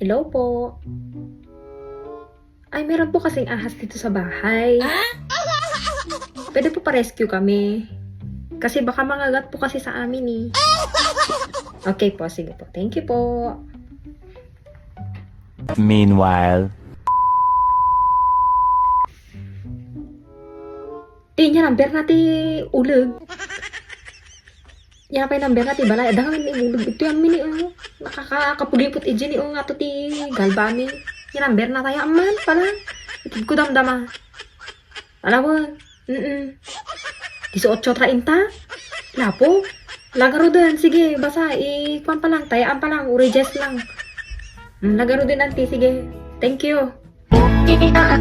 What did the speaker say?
Hello po. Ay, meron po kasing ahas dito sa bahay. Pwede po pa-rescue kami. Kasi baka mangagat po kasi sa amin eh. Okay po, sige po. Thank you po. Meanwhile, Nya number nati uleg. Nya pa number nati balay. Dahil may uleg. Ito yung mini nakakapulipot ijin yung ato ti galbani. Nya number na tayo aman pala. Itid ko damdama. Alam mo, 18:30? Lapo? Lagaro din. Sige, basa. Ikuan pa lang. Tayaan pa lang. Urejes lang. Lagaro din, auntie. Sige. Thank you. Kita